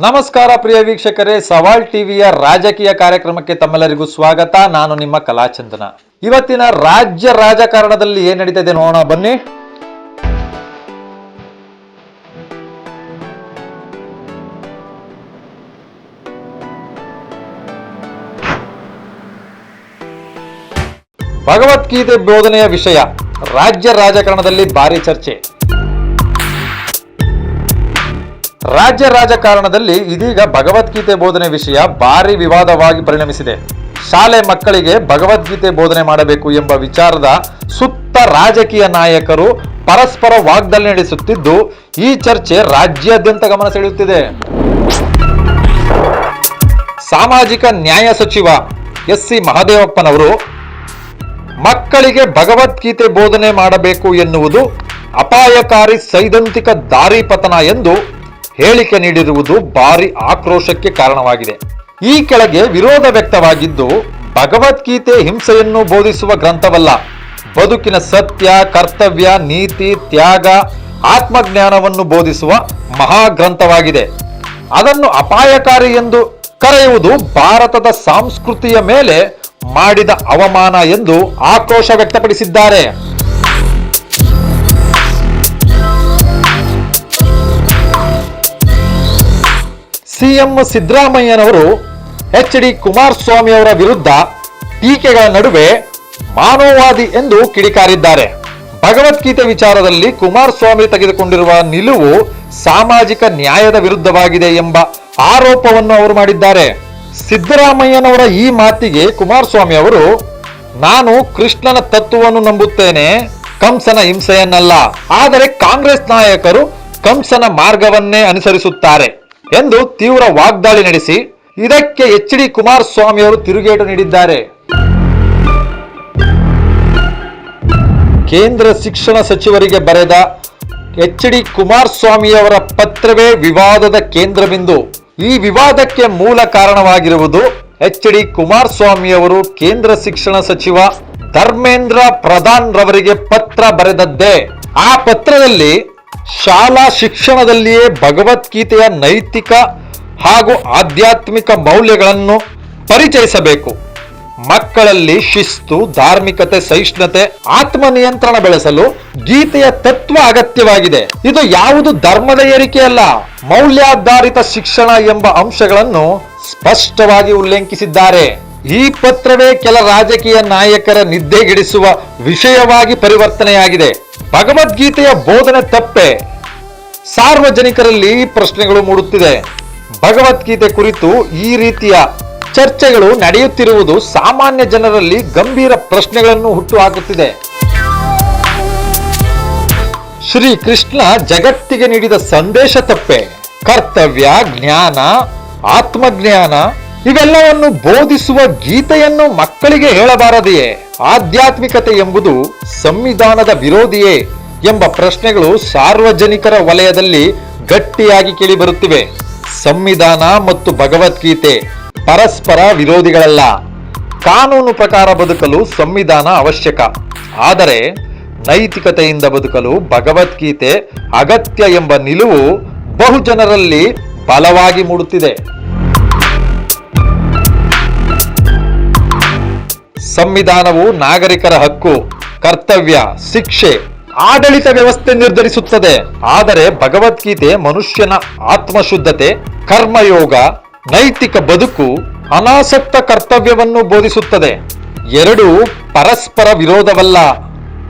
ನಮಸ್ಕಾರ ಪ್ರಿಯ ವೀಕ್ಷಕರೇ, ಸವಾಲ್ ಟಿವಿಯ ರಾಜಕೀಯ ಕಾರ್ಯಕ್ರಮಕ್ಕೆ ತಮ್ಮೆಲ್ಲರಿಗೂ ಸ್ವಾಗತ. ನಾನು ನಿಮ್ಮ ಕಲಾಚಂದನ. ಇವತ್ತಿನ ರಾಜ್ಯ ರಾಜಕಾರಣದಲ್ಲಿ ಏನ್ ನಡೀತಿದೆ ನೋಡೋಣ ಬನ್ನಿ. ಭಗವದ್ಗೀತೆ ಬೋಧನೆಯ ವಿಷಯ ರಾಜ್ಯ ರಾಜಕಾರಣದಲ್ಲಿ ಭಾರಿ ಚರ್ಚೆ. ರಾಜ್ಯ ರಾಜಕಾರಣದಲ್ಲಿ ಇದೀಗ ಭಗವದ್ಗೀತೆ ಬೋಧನೆ ವಿಷಯ ಭಾರಿ ವಿವಾದವಾಗಿ ಪರಿಣಮಿಸಿದೆ. ಶಾಲೆ ಮಕ್ಕಳಿಗೆ ಭಗವದ್ಗೀತೆ ಬೋಧನೆ ಮಾಡಬೇಕು ಎಂಬ ವಿಚಾರದ ಸುತ್ತ ರಾಜಕೀಯ ನಾಯಕರು ಪರಸ್ಪರ ವಾಗ್ದಾಳಿ ನಡೆಸುತ್ತಿದ್ದು, ಈ ಚರ್ಚೆ ರಾಜ್ಯಾದ್ಯಂತ ಗಮನ ಸೆಳೆಯುತ್ತಿದೆ. ಸಾಮಾಜಿಕ ನ್ಯಾಯ ಸಚಿವ ಎಸ್.ಸಿ. ಮಹದೇವಪ್ಪನವರು ಮಕ್ಕಳಿಗೆ ಭಗವದ್ಗೀತೆ ಬೋಧನೆ ಮಾಡಬೇಕು ಎನ್ನುವುದು ಅಪಾಯಕಾರಿ ಸೈದ್ಧಾಂತಿಕ ದಾರಿಪತನ ಎಂದು ಹೇಳಿಕೆ ನೀಡಿರುವುದು ಭಾರಿ ಆಕ್ರೋಶಕ್ಕೆ ಕಾರಣವಾಗಿದೆ. ಈ ಕೆಳಗೆ ವಿರೋಧ ವ್ಯಕ್ತವಾಗಿದ್ದು, ಭಗವದ್ಗೀತೆ ಹಿಂಸೆಯನ್ನು ಬೋಧಿಸುವ ಗ್ರಂಥವಲ್ಲ, ಬದುಕಿನ ಸತ್ಯ, ಕರ್ತವ್ಯ, ನೀತಿ, ತ್ಯಾಗ, ಆತ್ಮಜ್ಞಾನವನ್ನು ಬೋಧಿಸುವ ಮಹಾಗ್ರಂಥವಾಗಿದೆ. ಅದನ್ನು ಅಪಾಯಕಾರಿ ಎಂದು ಕರೆಯುವುದು ಭಾರತದ ಸಂಸ್ಕೃತಿಯ ಮೇಲೆ ಮಾಡಿದ ಅವಮಾನ ಎಂದು ಆಕ್ರೋಶ ವ್ಯಕ್ತಪಡಿಸಿದ್ದಾರೆ. ಸಿಎಂ ಸಿದ್ದರಾಮಯ್ಯನವರು ಎಚ್.ಡಿ. ಕುಮಾರಸ್ವಾಮಿ ಅವರ ವಿರುದ್ಧ ಟೀಕೆಗಳ ನಡುವೆ ಮಾನವವಾದಿ ಎಂದು ಕಿಡಿಕಾರಿದ್ದಾರೆ. ಭಗವದ್ಗೀತೆ ವಿಚಾರದಲ್ಲಿ ಕುಮಾರಸ್ವಾಮಿ ತೆಗೆದುಕೊಂಡಿರುವ ನಿಲುವು ಸಾಮಾಜಿಕ ನ್ಯಾಯದ ವಿರುದ್ಧವಾಗಿದೆ ಎಂಬ ಆರೋಪವನ್ನು ಅವರು ಮಾಡಿದ್ದಾರೆ. ಸಿದ್ದರಾಮಯ್ಯನವರ ಈ ಮಾತಿಗೆ ಕುಮಾರಸ್ವಾಮಿ ಅವರು, ನಾನು ಕೃಷ್ಣನ ತತ್ವವನ್ನು ನಂಬುತ್ತೇನೆ, ಕಂಸನ ಹಿಂಸೆಯನ್ನಲ್ಲ. ಆದರೆ ಕಾಂಗ್ರೆಸ್ ನಾಯಕರು ಕಂಸನ ಮಾರ್ಗವನ್ನೇ ಅನುಸರಿಸುತ್ತಾರೆ ಎಂದು ತೀವ್ರ ವಾಗ್ದಾಳಿ ನಡೆಸಿ, ಇದಕ್ಕೆ ಎಚ್.ಡಿ. ಕುಮಾರಸ್ವಾಮಿ ಅವರು ತಿರುಗೇಟು ನೀಡಿದ್ದಾರೆ. ಕೇಂದ್ರ ಶಿಕ್ಷಣ ಸಚಿವರಿಗೆ ಬರೆದ ಎಚ್.ಡಿ. ಕುಮಾರಸ್ವಾಮಿಯವರ ಪತ್ರವೇ ವಿವಾದದ ಕೇಂದ್ರ ಬಿಂದು. ಈ ವಿವಾದಕ್ಕೆ ಮೂಲ ಕಾರಣವಾಗಿರುವುದು ಎಚ್.ಡಿ. ಕುಮಾರಸ್ವಾಮಿಯವರು ಕೇಂದ್ರ ಶಿಕ್ಷಣ ಸಚಿವ ಧರ್ಮೇಂದ್ರ ಪ್ರಧಾನ್ ರವರಿಗೆ ಪತ್ರ ಬರೆದದ್ದೇ. ಆ ಪತ್ರದಲ್ಲಿ ಶಾಲಾ ಶಿಕ್ಷಣದಲ್ಲಿಯೇ ಭಗವದ್ಗೀತೆಯ ನೈತಿಕ ಹಾಗೂ ಆಧ್ಯಾತ್ಮಿಕ ಮೌಲ್ಯಗಳನ್ನು ಪರಿಚಯಿಸಬೇಕು, ಮಕ್ಕಳಲ್ಲಿ ಶಿಸ್ತು, ಧಾರ್ಮಿಕತೆ, ಸಹಿಷ್ಣುತೆ, ಆತ್ಮನಿಯಂತ್ರಣ ಬೆಳೆಸಲು ಗೀತೆಯ ತತ್ವ ಅಗತ್ಯವಾಗಿದೆ. ಇದು ಯಾವುದು ಧರ್ಮದ ಏರಿಕೆಯಲ್ಲ, ಮೌಲ್ಯಾಧಾರಿತ ಶಿಕ್ಷಣ ಎಂಬ ಅಂಶಗಳನ್ನು ಸ್ಪಷ್ಟವಾಗಿ ಉಲ್ಲೇಖಿಸಿದ್ದಾರೆ. ಈ ಪತ್ರವೇ ಕೆಲ ರಾಜಕೀಯ ನಾಯಕರ ನಿದ್ದೆಗೆಡಿಸುವ ವಿಷಯವಾಗಿ ಪರಿವರ್ತನೆಯಾಗಿದೆ. ಭಗವದ್ಗೀತೆಯ ಬೋಧನೆ ತಪ್ಪೆ? ಸಾರ್ವಜನಿಕರಲ್ಲಿ ಪ್ರಶ್ನೆಗಳು ಮೂಡುತ್ತಿದೆ. ಭಗವದ್ಗೀತೆ ಕುರಿತು ಈ ರೀತಿಯ ಚರ್ಚೆಗಳು ನಡೆಯುತ್ತಿರುವುದು ಸಾಮಾನ್ಯ ಜನರಲ್ಲಿ ಗಂಭೀರ ಪ್ರಶ್ನೆಗಳನ್ನು ಹುಟ್ಟುಹಾಕುತ್ತಿದೆ. ಶ್ರೀ ಕೃಷ್ಣ ಜಗತ್ತಿಗೆ ನೀಡಿದ ಸಂದೇಶ ತಪ್ಪೆ? ಕರ್ತವ್ಯ, ಜ್ಞಾನ, ಆತ್ಮಜ್ಞಾನ ಇವೆಲ್ಲವನ್ನು ಬೋಧಿಸುವ ಗೀತೆಯನ್ನು ಮಕ್ಕಳಿಗೆ ಹೇಳಬಾರದೆಯೇ? ಆಧ್ಯಾತ್ಮಿಕತೆ ಎಂಬುದು ಸಂವಿಧಾನದ ವಿರೋಧಿಯೇ ಎಂಬ ಪ್ರಶ್ನೆಗಳು ಸಾರ್ವಜನಿಕರ ವಲಯದಲ್ಲಿ ಗಟ್ಟಿಯಾಗಿ ಕೇಳಿಬರುತ್ತಿವೆ. ಸಂವಿಧಾನ ಮತ್ತು ಭಗವದ್ಗೀತೆ ಪರಸ್ಪರ ವಿರೋಧಿಗಳಲ್ಲ. ಕಾನೂನು ಪ್ರಕಾರ ಬದುಕಲು ಸಂವಿಧಾನ ಅವಶ್ಯಕ, ಆದರೆ ನೈತಿಕತೆಯಿಂದ ಬದುಕಲು ಭಗವದ್ಗೀತೆ ಅಗತ್ಯ ಎಂಬ ನಿಲುವು ಬಹುಜನರಲ್ಲಿ ಬಲವಾಗಿ ಮೂಡುತ್ತಿದೆ. ಸಂವಿಧಾನವು ನಾಗರಿಕರ ಹಕ್ಕು, ಕರ್ತವ್ಯ, ಶಿಕ್ಷೆ, ಆಡಳಿತ ವ್ಯವಸ್ಥೆ ನಿರ್ಧರಿಸುತ್ತದೆ. ಆದರೆ ಭಗವದ್ಗೀತೆ ಮನುಷ್ಯನ ಆತ್ಮಶುದ್ಧತೆ, ಕರ್ಮಯೋಗ, ನೈತಿಕ ಬದುಕು, ಅನಾಸಕ್ತ ಕರ್ತವ್ಯವನ್ನು ಬೋಧಿಸುತ್ತದೆ. ಎರಡೂ ಪರಸ್ಪರ ವಿರೋಧವಲ್ಲ,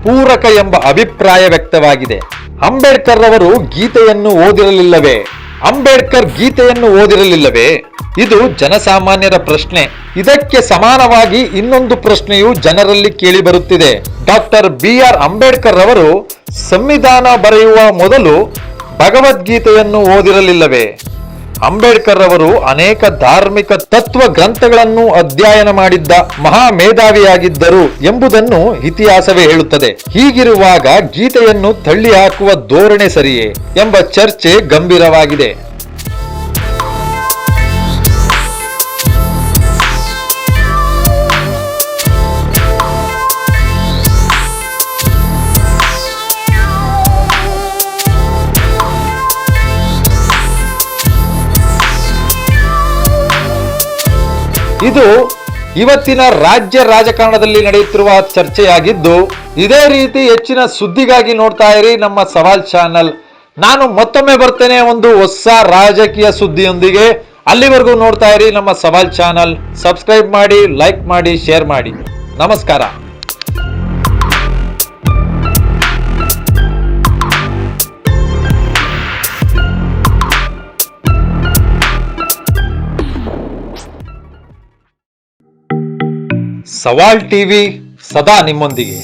ಪೂರಕ ಎಂಬ ಅಭಿಪ್ರಾಯ ವ್ಯಕ್ತವಾಗಿದೆ. ಅಂಬೇಡ್ಕರ್ ಅವರು ಗೀತೆಯನ್ನು ಓದಿರಲಿಲ್ಲವೇ? ಇದು ಜನಸಾಮಾನ್ಯರ ಪ್ರಶ್ನೆ. ಇದಕ್ಕೆ ಸಮಾನವಾಗಿ ಇನ್ನೊಂದು ಪ್ರಶ್ನೆಯು ಜನರಲ್ಲಿ ಕೇಳಿ ಬರುತ್ತಿದೆ. Doctor B R. ಅಂಬೇಡ್ಕರ್ ಅವರು ಸಂವಿಧಾನ ಬರೆಯುವ ಮೊದಲು ಭಗವದ್ಗೀತೆಯನ್ನು ಓದಿರಲಿಲ್ಲವೇ? ಅಂಬೇಡ್ಕರ್ ಅವರು ಅನೇಕ ಧಾರ್ಮಿಕ ತತ್ವ ಗ್ರಂಥಗಳನ್ನು ಅಧ್ಯಯನ ಮಾಡಿದ್ದ ಮಹಾಮೇಧಾವಿಯಾಗಿದ್ದರು ಎಂಬುದನ್ನು ಇತಿಹಾಸವೇ ಹೇಳುತ್ತದೆ. ಹೀಗಿರುವಾಗ ಗೀತೆಯನ್ನು ತಳ್ಳಿ ಹಾಕುವ ಧೋರಣೆ ಸರಿಯೇ ಎಂಬ ಚರ್ಚೆ ಗಂಭೀರವಾಗಿದೆ. ಇದು ಇವತ್ತಿನ ರಾಜ್ಯ ರಾಜಕಾರಣದಲ್ಲಿ ನಡೆಯುತ್ತಿರುವ ಚರ್ಚೆಯಾಗಿದ್ದು, ಇದೇ ರೀತಿ ಹೆಚ್ಚಿನ ಸುದ್ದಿಗಾಗಿ ನೋಡ್ತಾ ಇರಿ ನಮ್ಮ ಸವಾಲ್ ಚಾನಲ್. ನಾನು ಮತ್ತೊಮ್ಮೆ ಬರ್ತೇನೆ ಒಂದು ಹೊಸ ರಾಜಕೀಯ ಸುದ್ದಿಯೊಂದಿಗೆ. ಅಲ್ಲಿವರೆಗೂ ನೋಡ್ತಾ ಇರಿ ನಮ್ಮ ಸವಾಲ್ ಚಾನಲ್. ಸಬ್ಸ್ಕ್ರೈಬ್ ಮಾಡಿ, ಲೈಕ್ ಮಾಡಿ, ಶೇರ್ ಮಾಡಿ. ನಮಸ್ಕಾರ. ಸವಾಲ್ ಟಿವಿ ಸದಾ ನಿಮ್ಮೊಂದಿಗೆ.